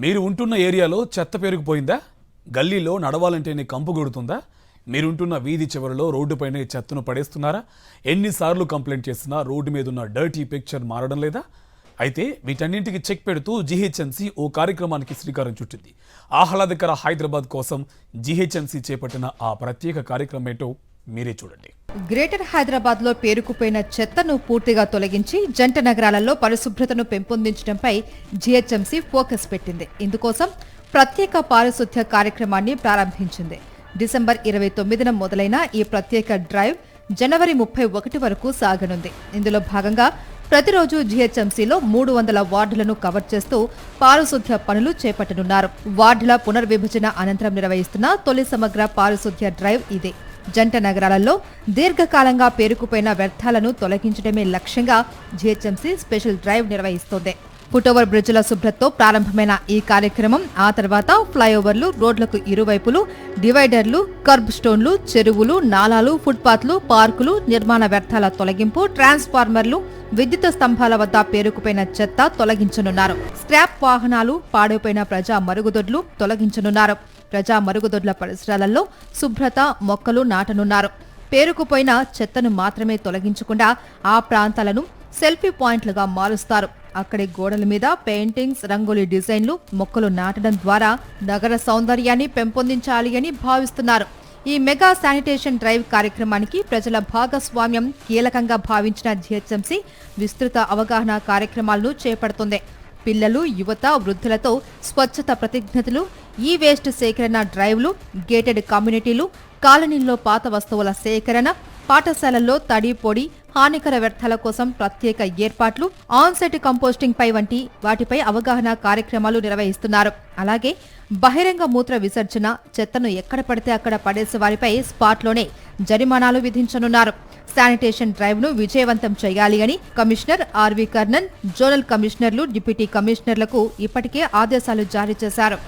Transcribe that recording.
మీరు ఉంటున్న ఏరియాలో చెత్త పేరుకుపోయిందా? గల్లీలో నడవాలంటేనే కంపు కొడుతుందా? మీరుంటున్న వీధి చివరిలో రోడ్డుపైనే చెత్తను పడేస్తున్నారా? ఎన్నిసార్లు కంప్లైంట్ చేసినా రోడ్డు మీద ఉన్న డర్టీ పిక్చర్ మారడం లేదా? అయితే వీటన్నింటికి చెక్ పెడుతూ జీహెచ్ఎంసీ ఓ కార్యక్రమానికి శ్రీకారం చుట్టింది. ఆహ్లాదకర హైదరాబాద్ కోసం జీహెచ్ఎంసీ చేపట్టిన ఆ ప్రత్యేక కార్యక్రమం ఏంటో మీరే చూడండి. గ్రేటర్ హైదరాబాద్ లో పేరుకుపోయిన చెత్తను పూర్తిగా తొలగించి జంట నగరాలలో పరిశుభ్రతను పెంపొందించడంపై జీహెచ్ఎంసీ ఫోకస్ పెట్టింది. ఇందుకోసం ప్రత్యేక పారిశుద్ధ్య కార్యక్రమాన్ని ప్రారంభించింది. డిసెంబర్ 29న మొదలైన ఈ ప్రత్యేక డ్రైవ్ జనవరి 31 వరకు సాగనుంది. ఇందులో భాగంగా ప్రతిరోజు జీహెచ్ఎంసీలో 300 వార్డులను కవర్ చేస్తూ పారిశుద్ధ్య పనులు చేపట్టనున్నారు. వార్డుల పునర్విభజన అనంతరం నిర్వహిస్తున్న తొలి సమగ్ర పారిశుద్ధ్య డ్రైవ్ ఇదే. జంట నగరాలలో దీర్ఘకాలంగా పేరుకుపోయిన వ్యర్థాలను తొలగించడమే లక్ష్యంగా జీహెచ్ఎంసీ స్పెషల్ డ్రైవ్ నిర్వహిస్తోంది. ఫుట్ఓవర్ బ్రిడ్జిల శుభ్రతతో ప్రారంభమైన ఈ కార్యక్రమం ఆ తర్వాత ఫ్లైఓవర్లు, రోడ్లకు ఇరువైపులు డివైడర్లు, కర్బ్ స్టోన్లు, చెరువులు, నాలాలు, ఫుట్పాత్లు, పార్కులు, నిర్మాణ వ్యర్థాల తొలగింపు, ట్రాన్స్ఫార్మర్లు, విద్యుత్ స్తంభాల వద్ద పేరుకుపోయిన చెత్త తొలగించనున్నారు. స్క్రాప్ వాహనాలు, పాడైపోయిన ప్రజా మరుగుదొడ్లు తొలగించనున్నారు. ప్రజా మరుగుదొడ్ల పరిసరాలలో శుభ్రత మొక్కలు నాటనున్నారు. పేరుకుపోయిన చెత్తను మాత్రమే తొలగించకుండా ఆ ప్రాంతాలను సెల్ఫీ పాయింట్లుగా మారుస్తారు. అక్కడి గోడల మీద పెయింటింగ్స్, రంగోలీ డిజైన్లు, మొక్కలు నాటడం ద్వారా నగర సౌందర్యాన్ని పెంపొందించాలి అని భావిస్తున్నారు. ఈ మెగా శానిటేషన్ డ్రైవ్ కార్యక్రమానికి ప్రజల భాగస్వామ్యం కీలకంగా భావించిన జీహెచ్ఎంసీ విస్తృత అవగాహన కార్యక్రమాలను చేపడుతోంది. పిల్లలు, యువత, వృద్ధులతో స్వచ్ఛత ప్రతిజ్ఞతలు, ఈ వేస్ట్ సేకరణ డ్రైవ్లు, గేటెడ్ కమ్యూనిటీలు, కాలనీల్లో పాత వస్తువుల సేకరణ, పాఠశాలల్లో తడి పొడి హానికర వ్యర్థాల కోసం ప్రత్యేక ఏర్పాట్లు, ఆన్సైట్ కంపోస్టింగ్ పై వంటి వాటిపై అవగాహన కార్యక్రమాలు నిర్వహిస్తున్నారు. అలాగే బహిరంగ మూత్ర విసర్జన, చెత్తను ఎక్కడ పడితే అక్కడ పడేసే వారిపై స్పాట్లోనే జరిమానాలు విధించనున్నారు. శానిటేషన్ డ్రైవ్ ను విజయవంతం చేయాలి అని కమిషనర్ ఆర్వి కర్ణన్, జోనల్ కమిషనర్లు, డిప్యూటీ కమిషనర్లకు ఇప్పటికే ఆదేశాలు జారీ చేశారు.